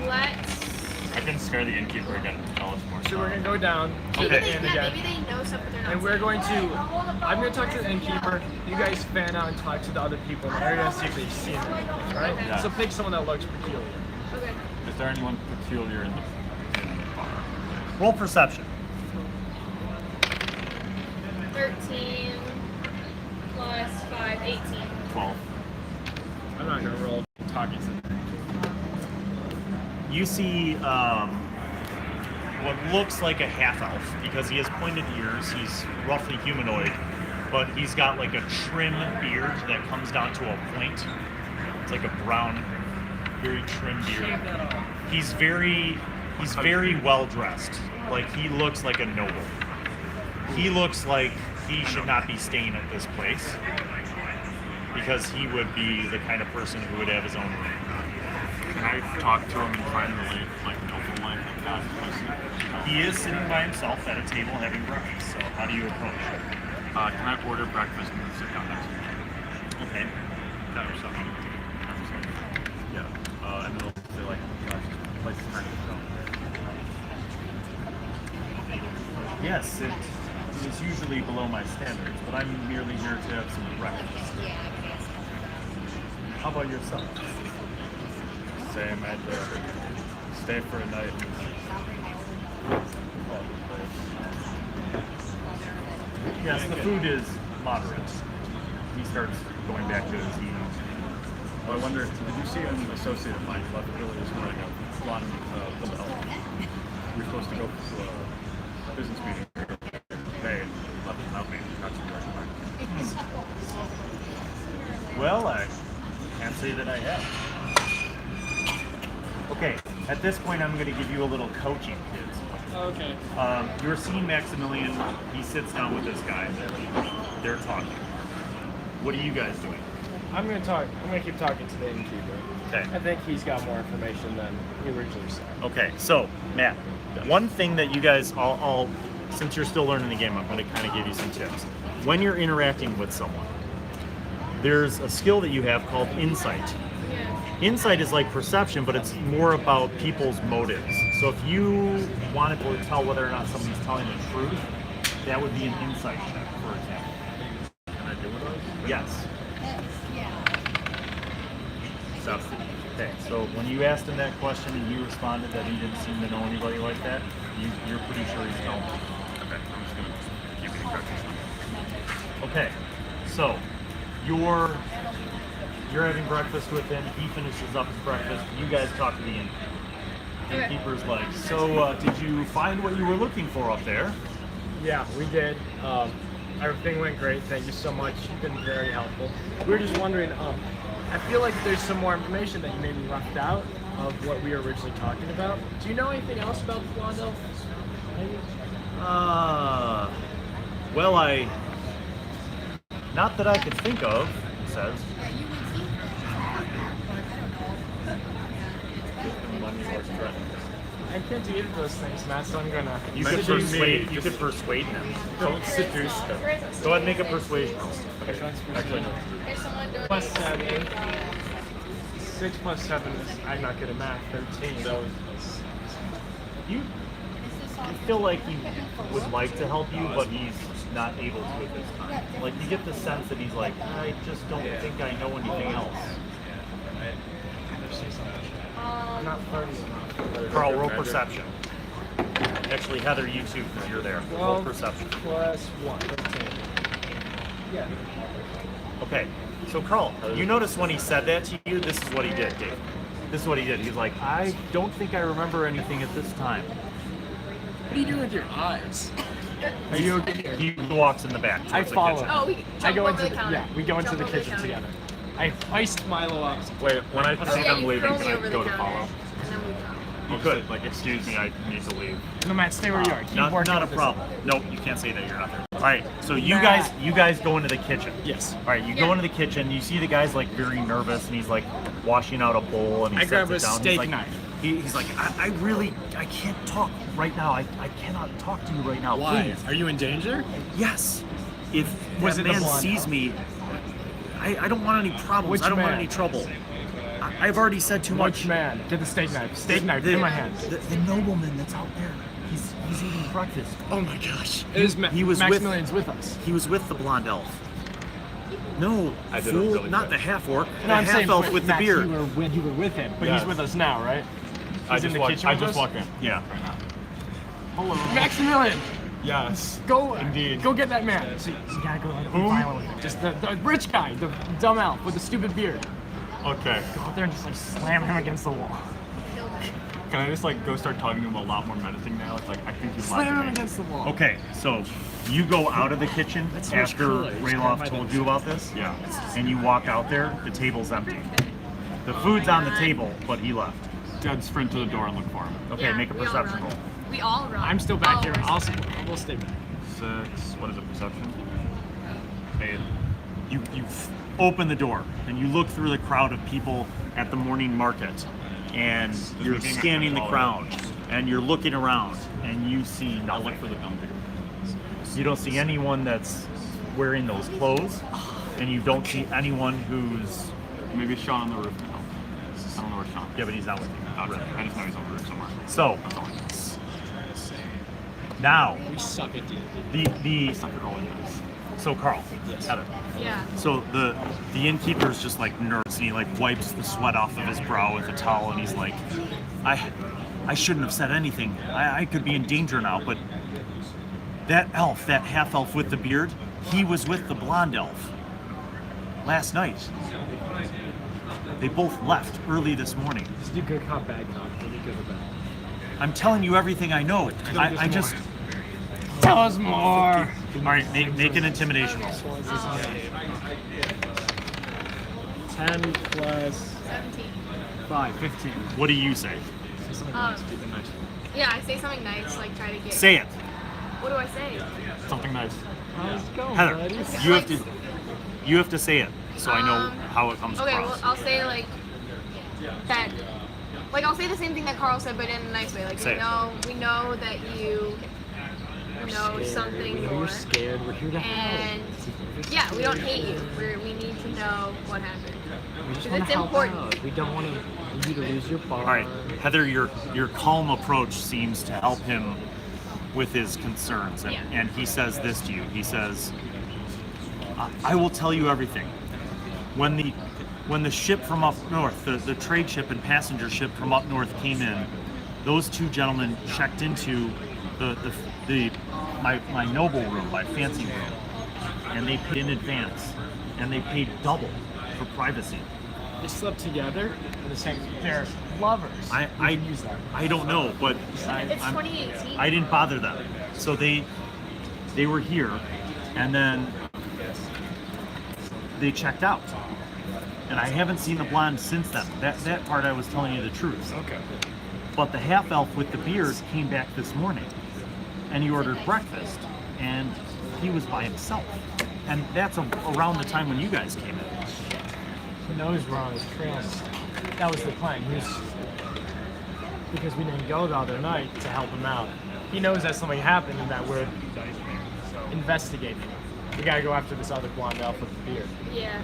Let's I can scare the innkeeper again and tell us more So we're stuff. gonna go down to maybe the they, inn yeah, again. maybe they know something they're not And we're saying. going to, I'm going to talk to the innkeeper. You guys fan out and talk to the other people in the area, see if they've seen anything, right? Yeah. So pick someone that looks peculiar. Okay. Is there anyone peculiar in the bar? Roll perception. 13 plus 5, 18. 12. I'm not going to roll talking to them. You see what looks like a half-elf because he has pointed ears. He's roughly humanoid, but he's got like a trim beard that comes down to a point. It's like a brown, very trim beard. He's very well dressed. Like he looks like a noble. He looks like he should not be staying at this place because he would be the kind of person who would have his own room. Can I talk to him and try and relate like noble life like that? He is sitting by himself at a table having breakfast, so how do you approach it? Can I order breakfast and then sit down next to him? Okay. That or something. Yeah. And then they'll say like, place is kind of Yes, it is usually below my standards, but I'm merely here to have some breakfast. How about yourself? same. I had to stay for a night. Yes, the food is moderate. He starts going back to his eating. I wonder, did you see an associate of mine left earlier this morning, a blonde elf? We were supposed to go to a business meeting. They left without me. Got some direction back. Well, I can't say that I have. Okay, at this point I'm going to give you a little coaching, kids. Okay. You're seeing Maximillian. He sits down with this guy. They're talking. What are you guys doing? I'm gonna keep talking to the innkeeper. Okay. I think he's got more information than he originally said. Okay, so Matt, one thing that you guys, I'll since you're still learning the game, I'm going to kind of give you some tips. When you're interacting with someone, there's a skill that you have called insight. Yeah. Insight is like perception, but it's more about people's motives. So if you wanted to tell whether or not somebody's telling the truth, that would be an insight check, for example. Can I do one of those? Yes. Yeah. So, okay, so when you asked him that question and you responded that he didn't seem to know anybody like that, you're pretty sure he's telling you. Okay, I'm just gonna keep it correct. Okay, so you're having breakfast with him. He finishes up his breakfast. You guys talk to the innkeeper. The Okay. innkeeper's like, so did you find what you were looking for up there? Yeah, we did. Everything went great. Thank you so much. You've been very helpful. We were just wondering, I feel like there's some more information that you maybe left out of what we were originally talking about. Do you know anything else about the blonde elf? Maybe? Well, not that I could think of, he says. I can't do either of those things, Matt, so I'm gonna... You could seduce persuade. me. You could persuade them. Don't seduce them. Go ahead and make a persuasion roll. Actually, no. If someone donates Plus 7. $3, 6 plus 7 is, I'm not good at math, 13. So You feel like he would like to help you, but he's not able to at this time. Like, you get the sense that he's like, I just don't think I know anything else. I'm not 30 enough. Carl, roll perception. Actually, Heather, you too, because you're there. Roll 12 perception. plus 1, 13. Yeah. Okay, so Carl, you notice when he said that to you, this is what he did, Dave. This is what he did. He's like, I don't think I remember anything at this time. What are you doing with your eyes? Are you okay? He walks in the back. I towards the follow. kitchen. Oh, we I jump go over into the the, counter. yeah, we go into Jump the over kitchen counter. together. I hoist Milo up. Wait, when I see Yeah, them you leaving, throw can me I over go the to counter, follow? and then we jump. You could, like, excuse me, I need to leave. No, Matt, stay where you are. Keep Not working a with this. problem. Nope, you can't say that. You're not there. All right, so you Matt. guys go into the kitchen. Yes. All right, you go into the kitchen. You see the guy's like very nervous, and he's like washing out a bowl, and he I sets grab it a down. steak he's like, knife. He's like, I can't talk right now. I cannot talk to you right now. Why? Please. Are you in danger? Yes. If Was that it the man blonde sees elf? me, I don't want any problems. Which I don't want man? any trouble. I've already said too much. Which man? Get the steak knife. Steak knife The- in my hand. The nobleman that's out there. He's eating breakfast. Oh my gosh. It is he was with- Maximillian's with us. He was with the blonde elf. No, I did it fool, really not quick. the half orc. No, The I'm saying half elf with the Max, beard. You were with him, but Yes. he's with us now, right? I He's in just the walked. kitchen I with just us? walked in. Yeah. Hello, Maximillian. Yes. Go, Indeed. Go get that man. So you gotta go and be violent with him. Just the rich guy, the dumb elf with the stupid beard. Okay. Go out there and just like slam him against the wall. Can I just like go start talking to him a lot more menacing now? It's like I think you lied Slam to him me. against the wall. Okay, so you go out of the kitchen That's so much after cooler. You just Ralof grab my told you about this, Yeah. and you walk out there. The table's empty. The food's on the table, but he left. Dead sprint to the door and look for him. Okay, Yeah, make a we all perception run. roll. We all run. I'm still back Oh, here. we're We'll stay back. 6. What is it? Perception. 8. You open the door and you look through the crowd of people at the morning market, and you're looking at scanning the all of crowd, and you're looking around, and you see I'll nothing. look for the dumb dude. You don't see anyone that's wearing those clothes, and you don't see anyone who's. Maybe Sean on the roof can help. I don't know where Sean. Yeah, but he's not with you. Oh, really? I just know he's on the roof somewhere. So That's all I know. now We suck at D&D. the I suck at rolling dice. so Carl, Yes. Heather. Yeah. So the innkeeper's just like nervous, and he like wipes the sweat off of his brow with a towel, and he's like, I shouldn't have said anything. I could be in danger now, but that elf, that half elf with the beard, he was with the blonde elf last night. They both left early this morning. Just do good cop, bad cop. Don't be good or bad. I'm telling you everything I know. I just. Tell us more. All right, make an intimidation roll. 10 plus 17. 5, 15. What do you say? Um, Yeah, I say something nice, like try to get. Say it. What do I say? Something nice. How's it going, Heather, buddy? you have to say it so I know how it comes Okay, across. well, I'll say like that. Like I'll say the same thing that Carl said, but in a nice way. Like Say it. we know that you know something more. We're scared. We're here to help. And yeah, we don't hate you. We need to know what happened. We just Because want it's to help important. out. We don't want you to lose your bar. All right, Heather, your calm approach seems to help him with his concerns, and, Yeah. and he says this to you. He says, "I will tell you everything. When the ship from up north, the trade ship and passenger ship from up north came in, those two gentlemen checked into my noble room, my fancy room, and they paid in advance, and they paid double for privacy. They slept together in the same. They're lovers. I use that. I don't know, but It's I'm- 2018. I didn't bother them. So they were here, and then they checked out. And I haven't seen the blonde since then. That part I was telling you the truth. Okay. But the half elf with the beard came back this morning, and he ordered breakfast, and he was by himself. And that's around the time when you guys came in. He knows we're on his trail. That was the plan. Because we didn't go the other night to help him out. He knows that something happened and that we're investigating. We gotta go after this other blonde elf with the beard. Yeah.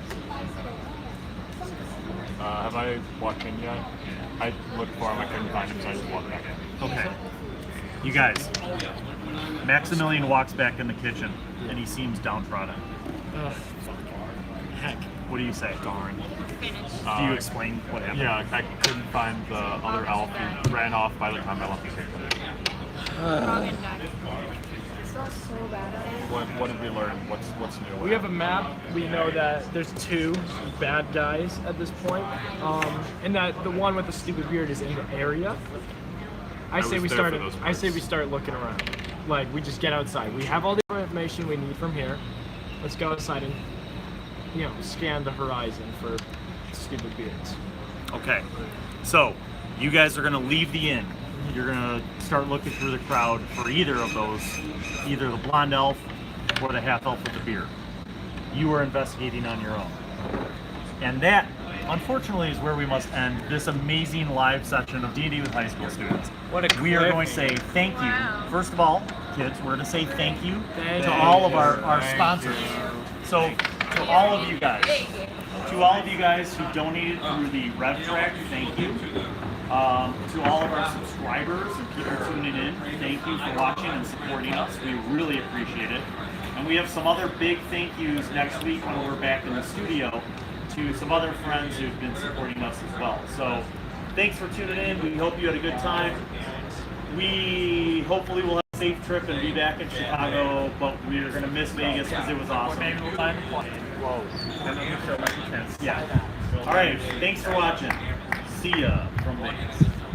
Have I walked in yet? I looked for him, I couldn't find him, so I just walked back in. Okay. You guys, Maximillian walks back in the kitchen, and he seems downtrodden. Ugh. Heck. What do you say? Darn. Finished. Do you explain what happened? Yeah, I couldn't find the other elf. He ran off by the time I left the kitchen. Wrong and done. It smells so bad. What did we learn? What's new? We have a map. We know that there's two bad guys at this point, and that the one with the stupid beard is in the area. I say was we there start. for those I say parts. we start looking around. Like we just get outside. We have all the information we need from here. Let's go outside and scan the horizon for stupid beards. Okay. So, you guys are going to leave the inn. You're going to start looking through the crowd for either of those, either the blonde elf or the half elf with the beard. You are investigating on your own. And that, unfortunately, is where we must end this amazing live session of D&D with high school students. What a We are going to cliffhanger. say thank you. Wow. First of all, kids, we're going to say thank you Thank to all of you. our Thank sponsors. So, to all of you guys, who donated through the RevTrack, thank you. To all of our subscribers and people tuning in, thank you for watching and supporting us. We really appreciate it. And we have some other big thank yous next week when we're back in the studio to some other friends who've been supporting us as well. So thanks for tuning in. We hope you had a good time. We hopefully will have a safe trip and be back in Chicago, but we're going to miss Vegas because it was awesome. Whoa. Yeah. All right. Thanks for watching. See ya from Vegas.